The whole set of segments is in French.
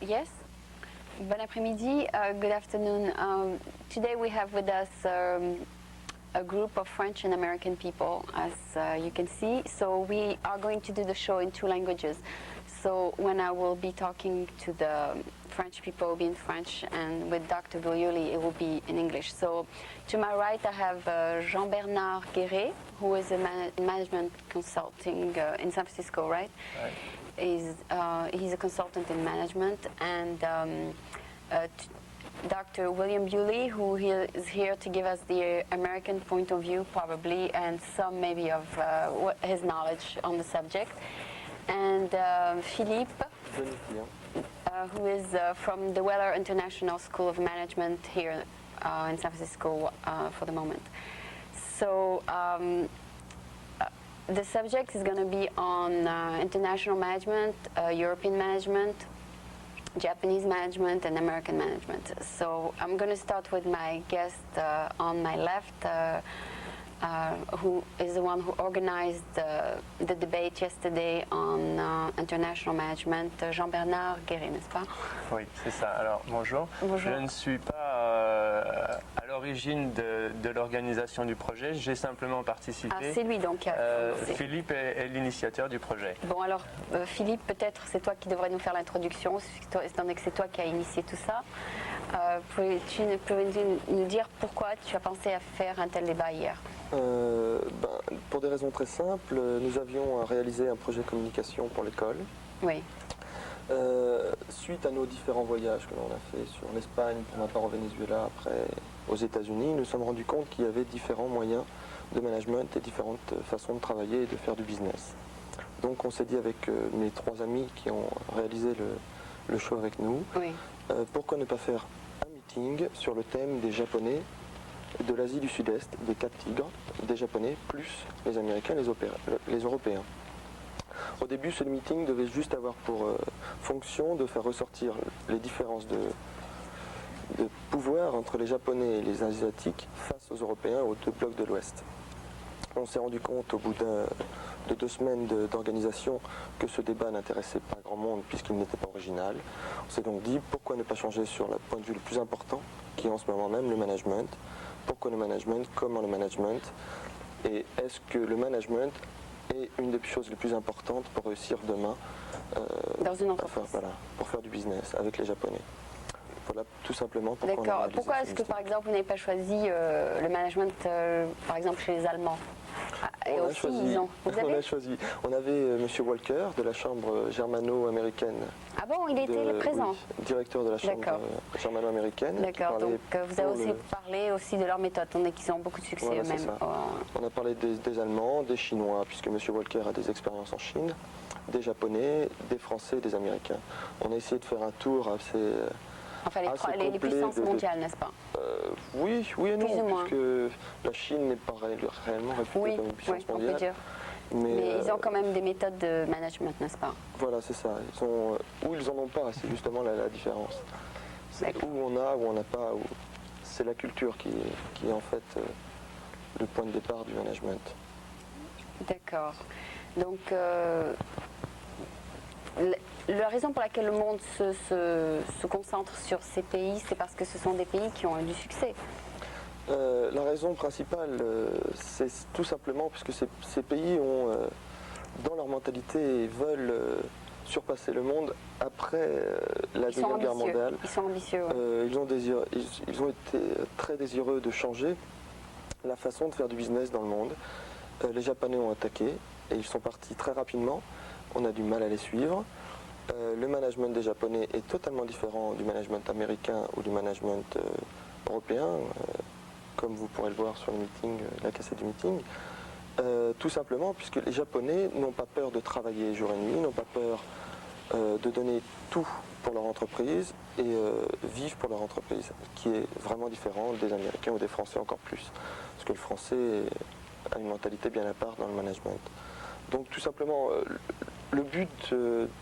Yes. Bon après-midi. Good afternoon. Today we have with us a group of French and American people, as you can see. So we are going to do the show in 2 languages. So when I will be talking to the French people, it will be in French, and with Dr. Guglioli, it will be in English. So to my right, I have Jean-Bernard Guéret, who is a management consulting in San Francisco, right? Right. He's a consultant in management, and Dr. William Bewley, who is here to give us the American point of view, probably, and some maybe of his knowledge on the subject. And Philippe, who is from the Weller International School of Management here in San Francisco for the moment. So the subject is going to be on international management, European management, Japanese management, and American management. So I'm going to start with my guest on my left, who is the one who organized the debate yesterday on international management, Jean-Bernard Guéret, n'est-ce pas? Oui, c'est ça. Alors, bonjour. Bonjour. Je ne suis pas à l'origine de l'organisation du projet, j'ai simplement participé. Ah, c'est lui donc. Philippe est l'initiateur du projet. Bon, alors, Philippe, peut-être c'est toi qui devrais nous faire l'introduction, étant donné que c'est toi qui as initié tout ça. Peux-tu nous dire pourquoi tu as pensé à faire un tel débat hier? Pour des raisons très simples, nous avions réalisé un projet communication pour l'école. Oui. Suite à nos différents voyages que l'on a fait sur l'Espagne, pour ma part au Venezuela, après aux États-Unis, nous nous sommes rendus compte qu'il y avait différents moyens de management et différentes façons de travailler et de faire du business. Donc on s'est dit avec mes 3 amis qui ont réalisé le show avec nous, Oui. Pourquoi ne pas faire un meeting sur le thème des Japonais de l'Asie du Sud-Est, des 4 tigres, des Japonais, plus les Américains et les Européens. Au début, ce meeting devait juste avoir pour fonction de faire ressortir les différences de pouvoir entre les Japonais et les Asiatiques face aux Européens, aux 2 blocs de l'Ouest. On s'est rendu compte au bout de 2 semaines d'organisation que ce débat n'intéressait pas grand monde puisqu'il n'était pas original. On s'est donc dit pourquoi ne pas changer sur le point de vue le plus important qui est en ce moment même le management. Pourquoi le management? Comment le management? Et est-ce que le management est une des choses les plus importantes pour réussir demain dans une entreprise? Pour faire du business avec les Japonais. Voilà tout simplement pourquoi on a D'accord. réalisé Pourquoi ce est-ce que meeting. par exemple vous n'avez pas choisi le management par exemple chez les Allemands? Et aussi, On a choisi. On avait M. Walker de la chambre germano-américaine. Ah bon, il était présent? Oui, directeur de la chambre germano-américaine. D'accord, donc vous avez aussi parlé aussi de leur méthode, on est qu'ils ont beaucoup de succès Voilà, eux-mêmes. On a parlé des Allemands, des Chinois, puisque M. Walker a des expériences en Chine, des Japonais, des Français et des Américains. On a essayé de faire un tour assez... Enfin, les puissances mondiales, n'est-ce pas? Oui et non, Plus ou moins. puisque la Chine n'est pas réellement réputée comme une puissance on mondiale. peut dire. Mais ils ont quand même des méthodes de management, n'est-ce pas? Voilà, c'est ça. Ou ils en ont pas, c'est justement la différence. C'est où on a, où on n'a pas. C'est la culture qui est en fait le point de départ du management. D'accord. Donc, la raison pour laquelle le monde se concentre sur ces pays, c'est parce que ce sont des pays qui ont eu du succès. La raison principale, c'est tout simplement parce que ces pays ont, dans leur mentalité, veulent surpasser le monde après la Deuxième Guerre mondiale. Ils sont ambitieux. Ils ont été très désireux de changer la façon de faire du business dans le monde. Les Japonais ont attaqué et ils sont partis très rapidement. On a du mal à les suivre. Le management des Japonais est totalement différent du management américain ou du management européen, comme vous pourrez le voir sur le meeting, la cassette du meeting. Tout simplement puisque les Japonais n'ont pas peur de travailler jour et nuit, n'ont pas peur de donner tout pour leur entreprise et vivent pour leur entreprise, qui est vraiment différent des Américains ou des Français encore plus. Parce que le Français a une mentalité bien à part dans le management. Donc tout simplement, le but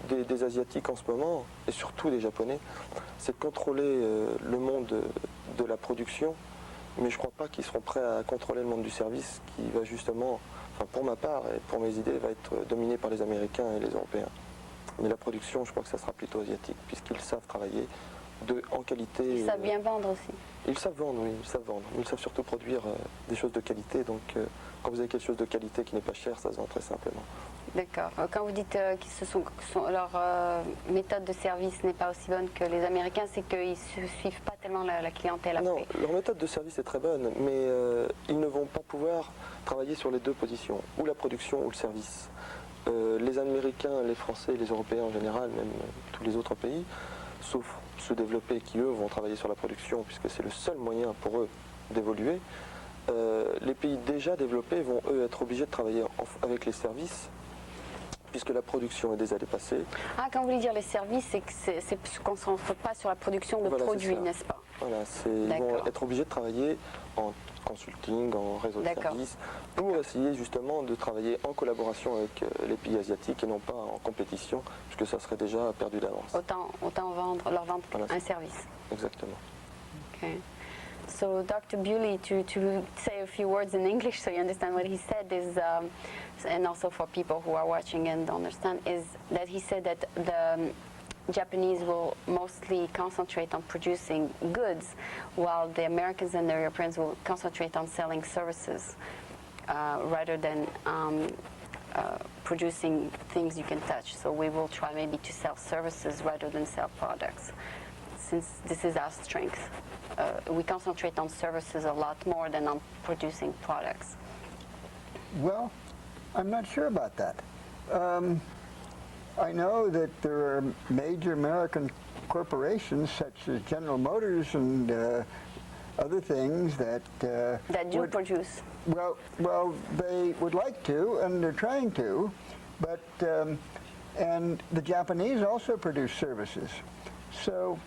des Asiatiques en ce moment, et surtout des Japonais, c'est de contrôler le monde de la production, mais je ne crois pas qu'ils seront prêts à contrôler le monde du service qui va justement, enfin pour ma part et pour mes idées, va être dominé par les Américains et les Européens. Mais la production, je crois que ça sera plutôt asiatique, puisqu'ils savent travailler en qualité. Ils savent bien vendre aussi. Ils savent vendre, oui, ils savent vendre. Ils savent surtout produire des choses de qualité. Donc, quand vous avez quelque chose de qualité qui n'est pas cher, ça se vend très simplement. D'accord. Quand vous dites que leur méthode de service n'est pas aussi bonne que les Américains, c'est qu'ils ne suivent pas tellement la clientèle Non, après. leur méthode de service est très bonne, mais ils ne vont pas pouvoir travailler sur les deux positions, ou la production ou le service. Les Américains, les Français, les Européens en général, même tous les autres pays, sauf ceux développés qui, eux, vont travailler sur la production, puisque c'est le seul moyen pour eux d'évoluer. Les pays déjà développés vont, eux, être obligés de travailler avec les services, puisque la production est déjà dépassée. Ah, quand vous voulez dire les services, c'est qu'on ne se concentre pas sur la production de Voilà, produits, c'est ça. n'est-ce pas? Voilà, ils vont être obligés de travailler en consulting, en réseau de services, pour essayer justement de travailler en collaboration avec les pays asiatiques et non pas en compétition, puisque ça serait déjà perdu d'avance. Autant leur vendre un service. Exactement. Okay. So Dr. Bewley, to say a few words in English so you understand what he said is, and also for people who are watching and understand, is that he said that the Japanese will mostly concentrate on producing goods, while the Americans and the Europeans will concentrate on selling services rather than producing things you can touch. So we will try maybe to sell services rather than sell products, since this is our strength. We concentrate on services a lot more than on producing products. Well, I'm not sure about that. I know that there are major American corporations such as General Motors and other things that do produce. Well, they would like to, and they're trying to, but and the Japanese also produce services. So,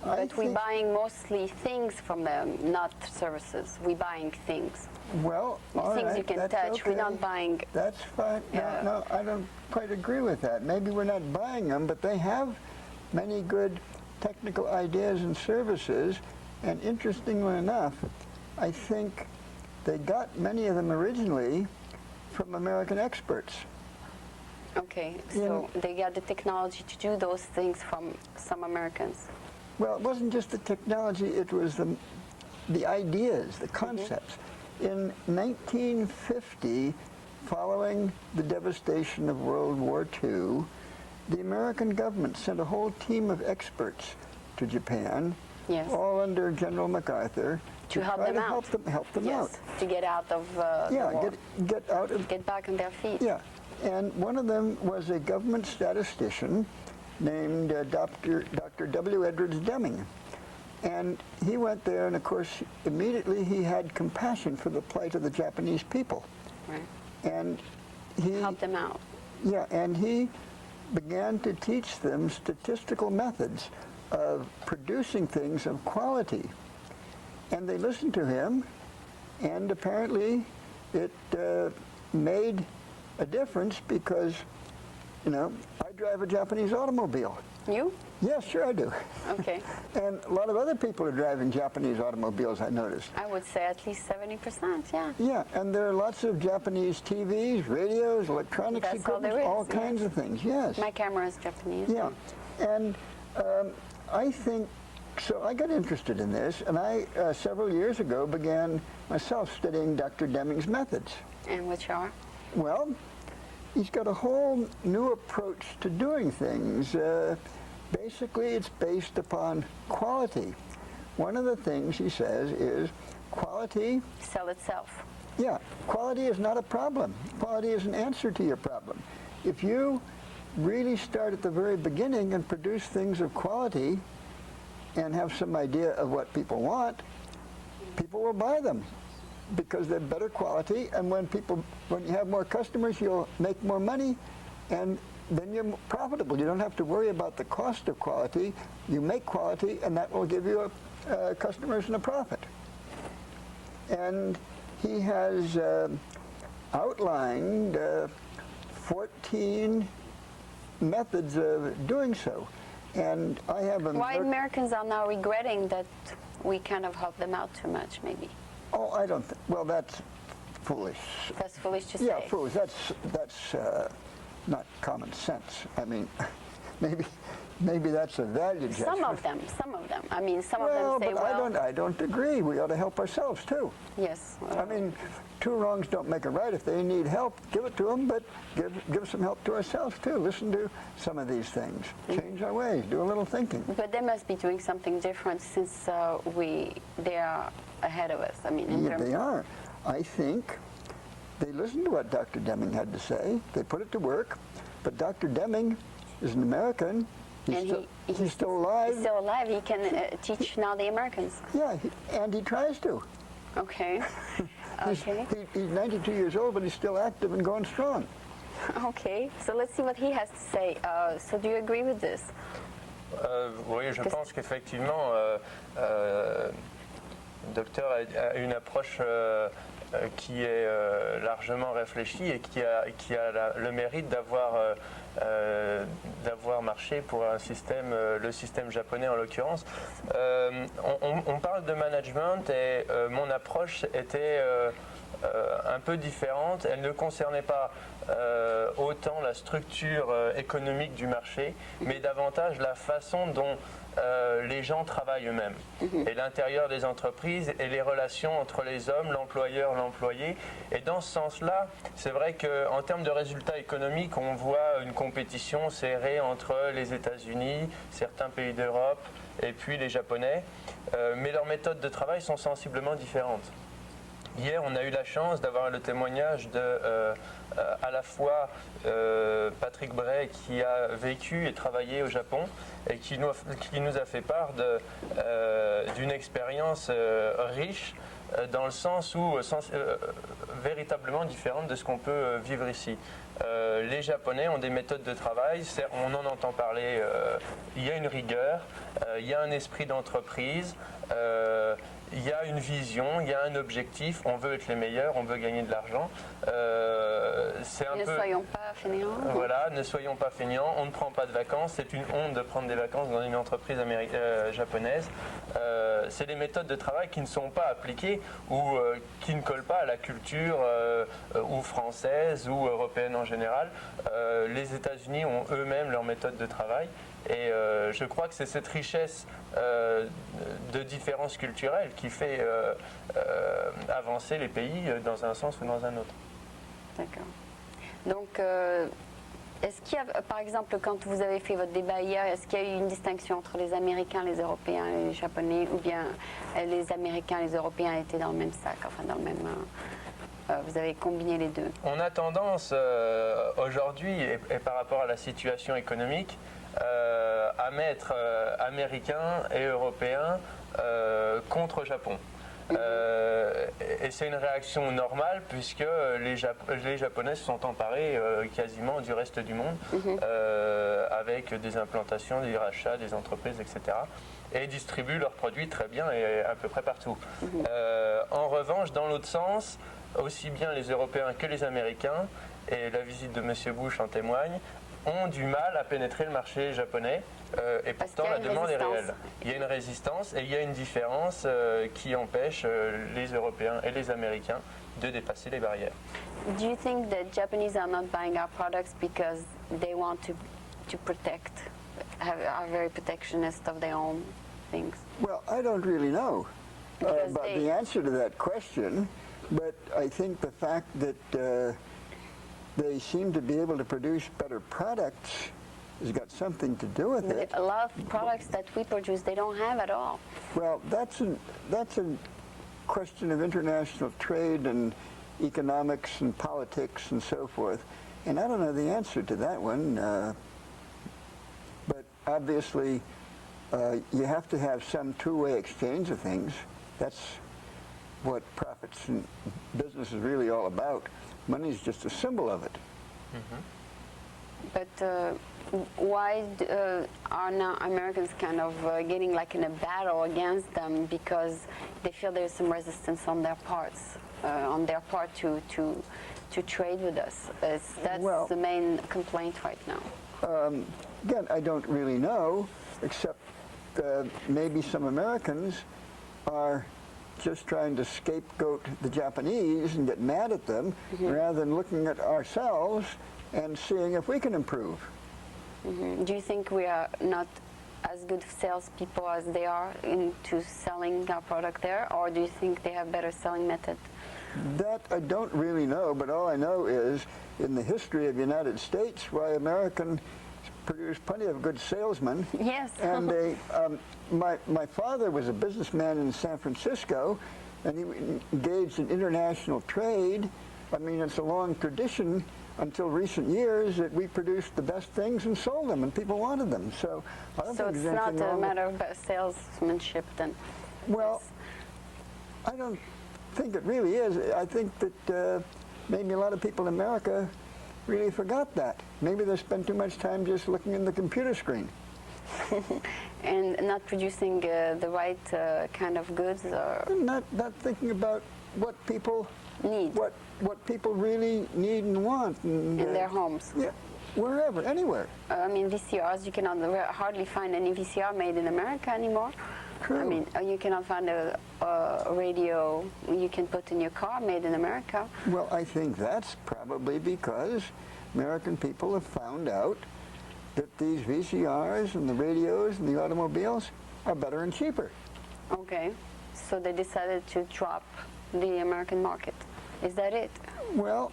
but we're buying mostly things from them, not services. We're buying things. Well, all things right, you can that's touch. okay. We're not buying. That's fine. No, I don't quite agree with that. Maybe we're not buying them, but they have many good technical ideas and services. And interestingly enough, I think they got many of them originally from American experts. Okay, so they got the technology to do those things from some Americans. Well, it wasn't just the technology, it was the ideas, the concepts. In 1950, following the devastation of World War II, the American government sent a whole team of experts to Japan, all under General MacArthur, to help them out. Help them out. To get out of the war. Get out of, get back on their feet. Yeah, and one of them was a government statistician named Dr. W. Edwards Deming. And he went there, and of course, immediately he had compassion for the plight of the Japanese people. Right. And he helped them out. Yeah, and he began to teach them statistical methods of producing things of quality. And they listened to him, and apparently it made a difference because, you know, I drive a Japanese automobile. You? Yes, sure I do. Okay. And a lot of other people are driving Japanese automobiles, I noticed. I would say at least 70%, yeah. Yeah, and there are lots of Japanese TVs, radios, electronics equipment, all kinds of things, yes. My camera is Japanese. Yeah, and I think, so I got interested in this, and I, several years ago, began myself studying Dr. Deming's methods. And which are? Well, he's got a whole new approach to doing things. Basically, it's based upon quality. One of the things he says is quality... Sell itself. Yeah, quality is not a problem. Quality is an answer to your problem. If you really start at the very beginning and produce things of quality and have some idea of what people want, people will buy them because they're better quality, and when you have more customers, you'll make more money, and then you're profitable. You don't have to worry about the cost of quality. You make quality, and that will give you customers and a profit. And he has outlined 14 methods of doing so. And I have a... Why Americans are now regretting that we kind of help them out too much, maybe? Oh, I don't think... Well, that's foolish. That's foolish to say. Yeah, foolish. That's not common sense. I mean, maybe that's a value judgment. Some of them. I mean, some Well, of them say, but I don't agree. We ought to help ourselves too. yes. I mean, two wrongs don't make a right. If they need help, give it to them, but give some help to ourselves too. Listen to some of these things. Change our ways. Do a little thinking. But they must be doing something different since they are ahead of us. I mean, in Yeah, terms they are. I think they listened to what Dr. Deming had to say. They put it to work. But Dr. Deming is an American. And He's still alive. He's still alive. He can teach now the Americans. Yeah, and he tries to. Okay. Okay. He's 92 years old, but he's still active and going strong. Okay. So let's see what he has to say. So do you agree with this? Oui, je pense qu'effectivement, le docteur a une approche qui est largement réfléchie et qui a le mérite d'avoir marché pour un système, le système japonais en l'occurrence. On parle de management et mon approche était un peu différente. Elle ne concernait pas autant la structure économique du marché, mais davantage la façon dont les gens travaillent eux-mêmes, et l'intérieur des entreprises et les relations entre les hommes, l'employeur, l'employé. Et dans ce sens-là, c'est vrai qu'en termes de résultats économiques, on voit une compétition serrée entre les États-Unis, certains pays d'Europe et puis les Japonais, mais leurs méthodes de travail sont sensiblement différentes. Hier, on a eu la chance d'avoir le témoignage de à la fois Patrick Bray, qui a vécu et travaillé au Japon et qui nous a fait part d'une expérience riche dans le sens où véritablement différente de ce qu'on peut vivre ici. Les Japonais ont des méthodes de travail, on en entend parler, il y a une rigueur, il y a un esprit d'entreprise, il y a une vision, il y a un objectif, on veut être les meilleurs, on veut gagner de l'argent. Ne soyons pas fainéants. Voilà, ne soyons pas feignants, on ne prend pas de vacances, c'est une honte de prendre des vacances dans une entreprise japonaise. C'est des méthodes de travail qui ne sont pas appliquées ou qui ne collent pas à la culture ou française ou européenne en général. Les États-Unis ont eux-mêmes leurs méthodes de travail. Et je crois que c'est cette richesse de différences culturelles qui fait avancer les pays dans un sens ou dans un autre. D'accord. Donc, est-ce qu'il y a, par exemple, quand vous avez fait votre débat hier, est-ce qu'il y a eu une distinction entre les Américains, les Européens et les Japonais, ou bien les Américains et les Européens étaient dans le même sac, enfin dans le même... vous avez combiné les deux? On a tendance aujourd'hui, et par rapport à la situation économique, à mettre Américains et Européens contre Japon. Et c'est une réaction normale puisque les Japonais se sont emparés quasiment du reste du monde avec des implantations, des rachats, des entreprises, etc. Et distribuent leurs produits très bien et à peu près partout. En revanche, dans l'autre sens, aussi bien les Européens que les Américains, et la visite de M. Bush en témoigne, ont du mal à pénétrer le marché japonais et pourtant la demande est réelle. Il y a une résistance et il y a une différence qui empêche les Européens et les Américains de dépasser les barrières. Do you think that Japanese are not buying our products because they want to protect, are very protectionist of their own things? Well, I don't really know Because about the answer to that question, but I think the fact that they seem to be able to produce better products has got something to do with it. A lot of products that we produce, they don't have at all. Well, that's a question of international trade and economics and politics and so forth. And I don't know the answer to that one. But obviously, you have to have some two-way exchange of things. That's what profits in business is really all about. Money is just a symbol of it. But why are now Americans kind of getting like in a battle against them because they feel there's some resistance on their part to trade with us? That's the main complaint right now. Again, I don't really know, except maybe some Americans are just trying to scapegoat the Japanese and get mad at them rather than looking at ourselves and seeing if we can improve. Do you think we are not as good salespeople as they are into selling our product there, or do you think they have better selling method? That I don't really know, but all I know is in the history of the United States, why Americans produced plenty of good salesmen. Yes. And my father was a businessman in San Francisco, and he engaged in international trade. I mean, it's a long tradition until recent years that we produced the best things and sold them, and people wanted them. So I don't So think it's there's not anything a wrong with- matter of salesmanship then? Well, I don't think it really is. I think that maybe a lot of people in America really forgot that. Maybe they spend too much time just looking in the computer screen. And not producing the right kind of goods or Not thinking about what people need what people really need and want and, in their homes. yeah, wherever, anywhere. I mean, VCRs, you cannot hardly find any VCR made in America anymore. True. I mean, you cannot find a radio you can put in your car made in America. Well, I think that's probably because American people have found out that these VCRs and the radios and the automobiles are better and cheaper. Okay, so they decided to drop the American market. Is that it? Well,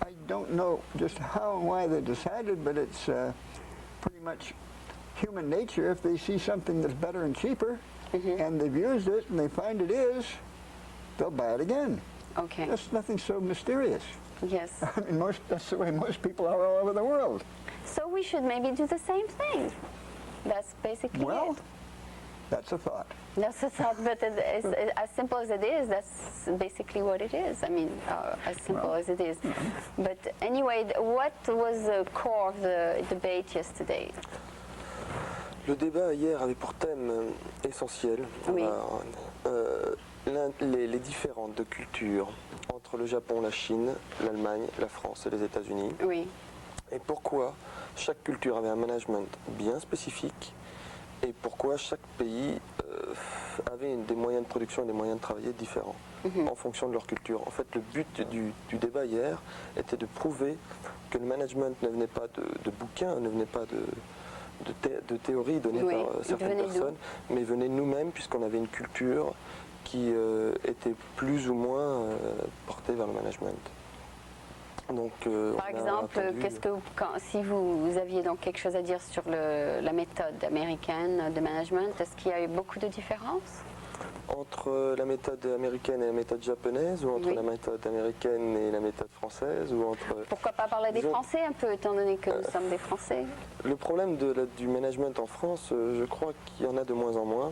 I don't know just how and why they decided, but it's pretty much human nature. If they see something that's better and cheaper, and they've used it and they find it is, they'll buy it again. Okay, That's nothing so mysterious. yes. I mean, that's the way most people are all over the world. So we should maybe do the same thing. That's basically Well, it. that's a thought. That's a thought, but as simple as it is, that's basically what it is. I mean, as simple as it is. But anyway, what was the core of the debate yesterday? Le débat hier avait pour thème essentiel Oui. les différences de culture entre le Japon, la Chine, l'Allemagne, la France et les États-Unis. Oui, Et pourquoi chaque culture avait un management bien spécifique et pourquoi chaque pays avait des moyens de production et des moyens de travailler différents en fonction de leur culture. En fait, le but du débat hier était de prouver que le management ne venait pas de bouquins, ne venait pas de théories données Oui, par il certaines venait d'où? personnes, mais venait de nous-mêmes puisqu'on avait une culture qui était plus ou moins portée vers le management. Donc, par on a exemple, entendu- si vous aviez donc quelque chose à dire sur la méthode américaine de management, est-ce qu'il y a eu beaucoup de différences? Entre la méthode américaine et la méthode japonaise, ou entre Oui. la méthode américaine et la méthode française, ou entre... Pourquoi pas parler des Disons- Français un peu, étant donné que nous sommes des Français? Le problème du management en France, je crois qu'il y en a de moins en moins.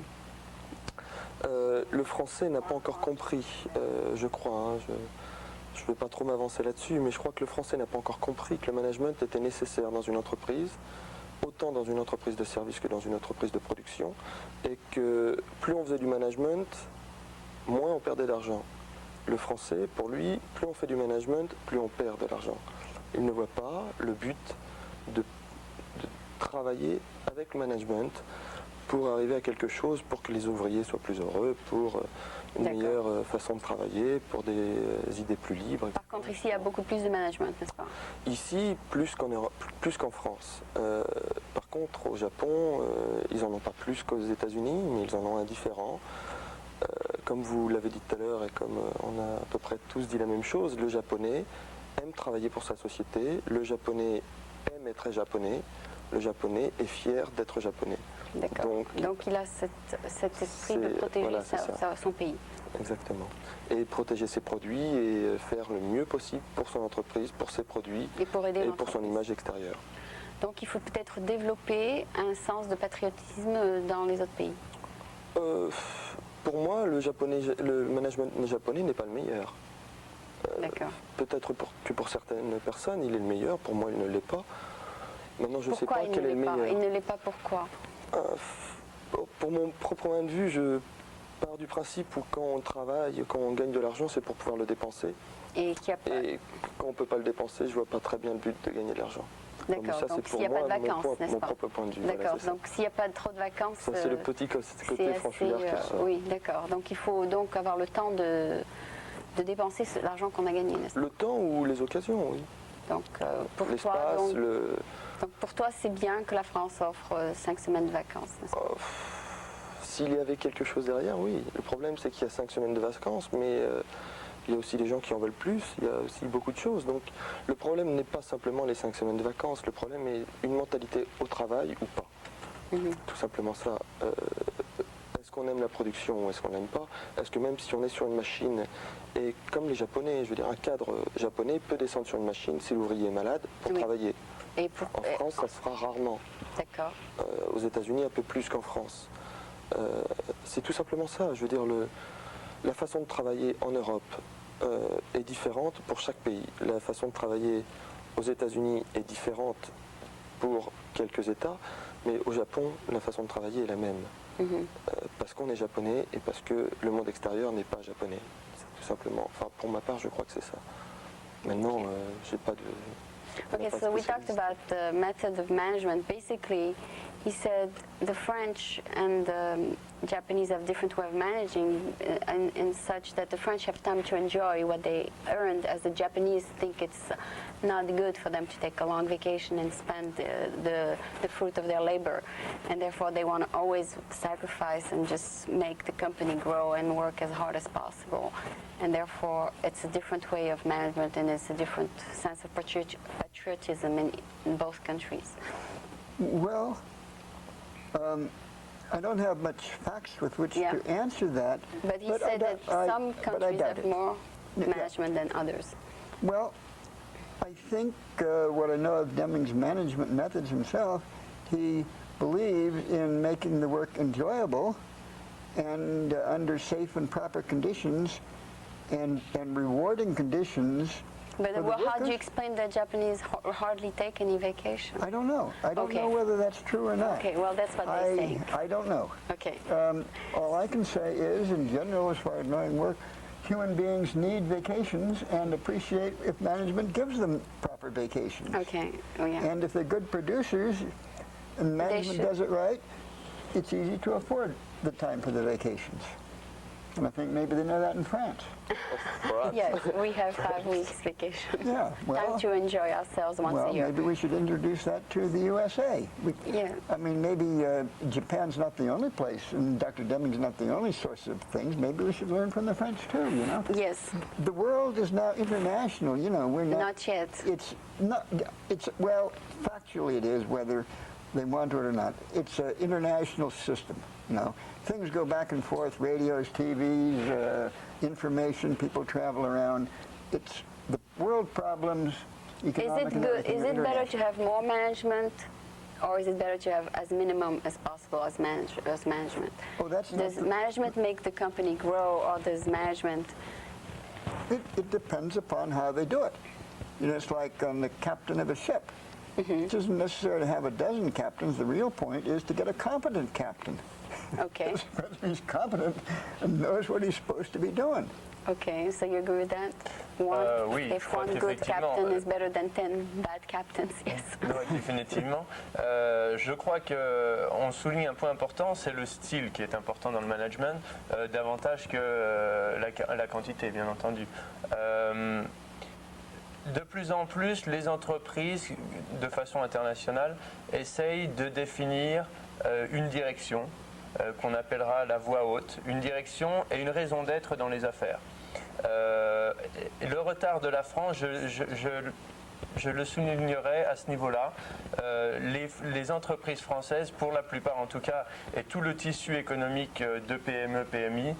Le français n'a pas encore compris, je crois, hein, je ne veux pas trop m'avancer là-dessus, mais je crois que le français n'a pas encore compris que le management était nécessaire dans une entreprise, autant dans une entreprise de service que dans une entreprise de production, et que plus on faisait du management, moins on perdait d'argent. Le français, pour lui, plus on fait du management, plus on perd de l'argent. Il ne voit pas le but de travailler avec le management pour arriver à quelque chose, pour que les ouvriers soient plus heureux, pour une D'accord. meilleure façon de travailler, pour des idées plus libres. Par contre, ici, il y a beaucoup plus de management, n'est-ce pas? Ici, plus qu'en Europe, plus qu'en France. Par contre, au Japon, ils n'en ont pas plus qu'aux États-Unis, mais ils en ont un différent. Comme vous l'avez dit tout à l'heure et comme on a à peu près tous dit la même chose, le japonais aime travailler pour sa société, le japonais aime être japonais, le japonais est fier d'être japonais. D'accord. Donc il a cet esprit de c'est- protéger voilà, c'est ça. son pays. Exactement. Et protéger ses produits et faire le mieux possible pour son entreprise, pour ses produits Et pour aider et pour son l'entreprise. image extérieure. Donc il faut peut-être développer un sens de patriotisme dans les autres pays. Pour moi, le management japonais n'est pas le meilleur. D'accord. Peut-être que pour certaines personnes, il est le meilleur. Pour moi, il ne l'est pas. Maintenant, je ne sais Pourquoi pas il quel ne est le l'est pas? meilleur. Il ne l'est pas pourquoi? Pour mon propre point de vue, je pars du principe où quand on travaille, quand on gagne de l'argent, c'est pour pouvoir le dépenser. Et qu'il y a pas... Et quand on ne peut pas le dépenser, je vois pas très bien le but de gagner de l'argent. Mais D'accord, ça, c'est donc pour s'il n'y a pas moi, de vacances, n'est-ce mon pas? propre point de vue. Voilà, D'accord, c'est ça. donc s'il n'y a pas trop de vacances... Ça, c'est le petit côté c'est franchouillard assez, qui ressort. oui, d'accord. Donc il faut donc avoir le temps de dépenser l'argent qu'on a gagné, n'est-ce pas? Le temps ou les occasions, oui. Donc pour toi, L'espace, donc, Donc pour toi, c'est bien que la France offre 5 semaines de vacances, n'est-ce pas? S'il y avait quelque chose derrière, oui. Le problème, c'est qu'il y a 5 semaines de vacances, mais il y a aussi des gens qui en veulent plus, il y a aussi beaucoup de choses. Donc le problème n'est pas simplement les 5 semaines de vacances, le problème est une mentalité au travail ou pas. Tout simplement ça. Est-ce qu'on aime la production ou est-ce qu'on n'aime pas? Est-ce que même si on est sur une machine, et comme les Japonais, je veux dire, un cadre japonais peut descendre sur une machine si l'ouvrier est malade pour travailler. Et En France, ça se fera rarement. D'accord. Aux États-Unis, un peu plus qu'en France. C'est tout simplement ça. Je veux dire, la façon de travailler en Europe est différente pour chaque pays. La façon de travailler aux États-Unis est différente pour quelques États, mais au Japon, la façon de travailler est la même. Parce qu'on est japonais et parce que le monde extérieur n'est pas japonais. C'est tout simplement. Enfin, pour ma part, je crois que c'est ça. Maintenant, j'ai pas de. Okay, so we talked about the method of management. Basically, he said the French and the Japanese have different way of managing in such that the French have time to enjoy what they earned, as the Japanese think it's not good for them to take a long vacation and spend the fruit of their labor. And therefore they want to always sacrifice and just make the company grow and work as hard as possible. And therefore it's a different way of management and it's a different sense of patriotism in both countries. Well, I don't have much facts with which to answer that. But he said that some countries have more management than others. Well, I think what I know of Deming's management methods himself, he believed in making the work enjoyable and under safe and proper conditions and rewarding conditions. But how do you explain that Japanese hardly take any vacation? I don't know. I don't know whether that's true or not. Okay, well, that's what they say. I don't know. Okay. All I can say is, in general, as far as knowing work, human beings need vacations and appreciate if management gives them proper vacations. Okay. Oh, yeah. And if they're good producers and management does it right, it's easy to afford the time for the vacations. And I think maybe they know that in France. Yes, we have 5 weeks vacation. Yeah, well, time to enjoy ourselves once a year. Maybe we should introduce that to the USA. Yeah. I mean, maybe Japan's not the only place, and Dr. Deming's not the only source of things. Maybe we should learn from the French too, you know? Yes. The world is now international, you know. We're not yet. It's not, well, factually it is, whether they want it or not. It's an international system, you know. Things go back and forth, radios, TVs, information, people travel around. It's the world problems, economic. Is it good? Is it better to have more management, or is it better to have as minimum as possible as management? Oh, does management make the company grow, or does management? It depends upon how they do it. You know, it's like on the captain of a ship. It isn't necessary to have a dozen captains. The real point is to get a competent captain. Okay. He's competent and knows what he's supposed to be doing. Okay, so you agree with that? Oui, if one good captain is better than 10 bad captains, yes. Oui, définitivement. Je crois qu'on souligne un point important, c'est le style qui est important dans le management, davantage que la quantité, bien entendu. De plus en plus, les entreprises, de façon internationale, essayent de définir une direction qu'on appellera la voie haute, une direction et une raison d'être dans les affaires. Le retard de la France, je le soulignerai à ce niveau-là. Les entreprises françaises, pour la plupart en tout cas, et tout le tissu économique de PME, PMI,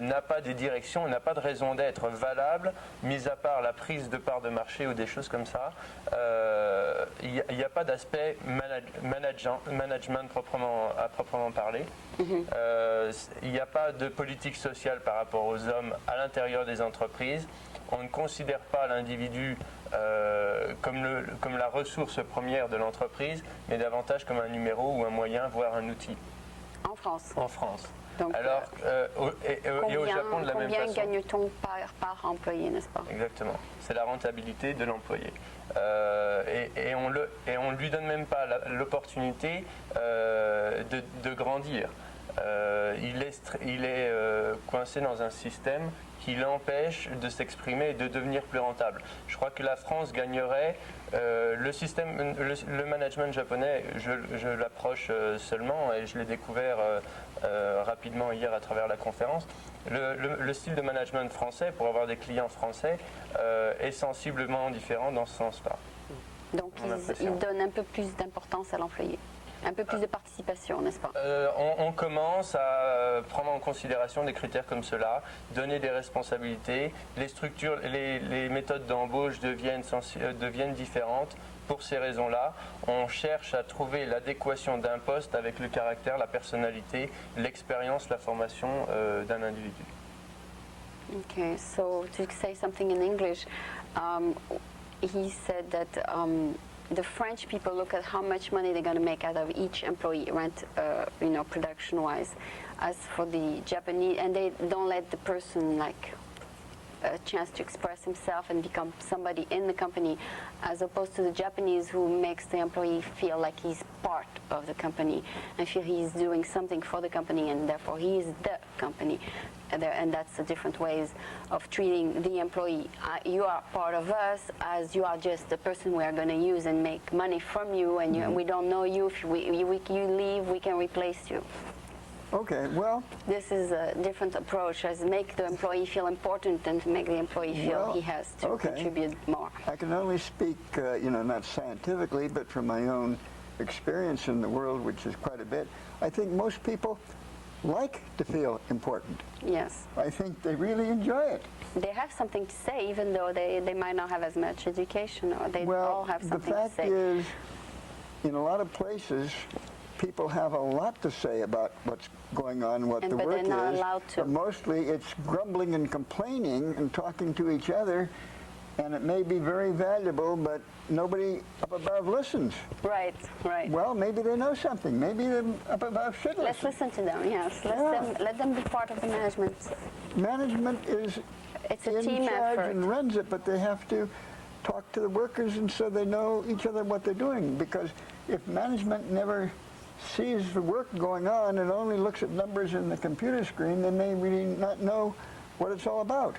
n'a pas des directions, n'a pas de raison d'être valable, mis à part la prise de part de marché ou des choses comme ça. Il n'y a pas d'aspect management à proprement parler. Il n'y a pas de politique sociale par rapport aux hommes à l'intérieur des entreprises. On ne considère pas l'individu comme la ressource première de l'entreprise, mais davantage comme un numéro ou un moyen, voire un outil. En France. En France. Donc, alors, et au Japon de la même façon. Combien gagne-t-on par employé, n'est-ce pas? Exactement. C'est la rentabilité de l'employé. Et on ne lui donne même pas l'opportunité de grandir. il est coincé dans un système qui l'empêche de s'exprimer et de devenir plus rentable. Je crois que la France gagnerait le management japonais, je l'approche seulement et je l'ai découvert rapidement hier à travers la conférence. Le style de management français, pour avoir des clients français, est sensiblement différent dans ce sens-là. Donc ils donnent un peu plus d'importance à l'employé. Un peu plus de participation, n'est-ce pas? On commence à prendre en considération des critères comme cela, donner des responsabilités, les structures, les méthodes d'embauche deviennent différentes. Pour ces raisons-là, on cherche à trouver l'adéquation d'un poste avec le caractère, la personnalité, l'expérience, la formation d'un individu. Okay, so to say something in English, he said that the French people look at how much money they're going to make out of each employee, rent, production-wise. As for the Japanese, and they don't let the person like a chance to express himself and become somebody in the company, as opposed to the Japanese, who makes the employee feel like he's part of the company and feel he's doing something for the company, and therefore he is the company. And that's the different ways of treating the employee. You are part of us, as you are just the person we are going to use and make money from you, and we don't know you. If you leave, we can replace you. Okay, well, this is a different approach, as make the employee feel important and to make the employee feel he has to contribute more. I can only speak, not scientifically, but from my own experience in the world, which is quite a bit. I think most people like to feel important. Yes. I think they really enjoy it. They have something to say, even though they might not have as much education, or they all have something to say. The fact is, in a lot of places, people have a lot to say about what's going on, what the work is. But they're not allowed to. But mostly it's grumbling and complaining and talking to each other, and it may be very valuable, but nobody up above listens. Right, right. Well, maybe they know something. Maybe them up above should listen. Let's listen to them, yes. Let them be part of the management. Management is it's a in team charge effort. and runs it, but they have to talk to the workers, and so they know each other what they're doing. Because if management never sees the work going on and only looks at numbers in the computer screen, they may really not know what it's all about.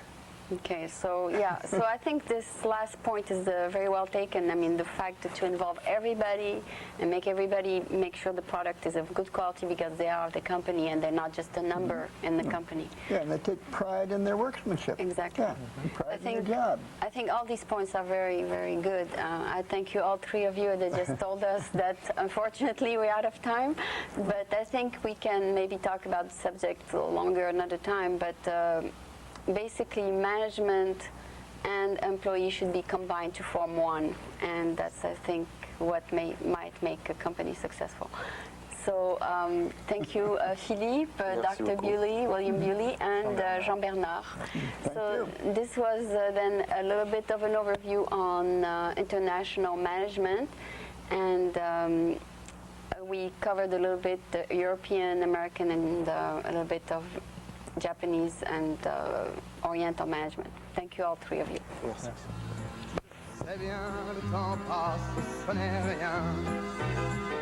Okay, so so I think this last point is very well taken. I mean, the fact that to involve everybody and make everybody make sure the product is of good quality because they are of the company and they're not just a number in the company. Yeah, and they take pride in their workmanship. Exactly. Yeah, pride in their job. I think all these points are very, very good. I thank you, all three of you, that just told us that unfortunately we're out of time. But I think we can maybe talk about the subject a little longer another time. But basically, management and employee should be combined to form one, and that's, I think, what might make a company successful. So thank you, Philippe, Dr. Bewley, William Bewley, and Jean-Bernard. So this was then a little bit of an overview on international management, and we covered a little bit the European, American, and a little bit of Japanese and Oriental management. Thank you, all three of you. Merci. C'est bien, le temps passe, ce n'est rien.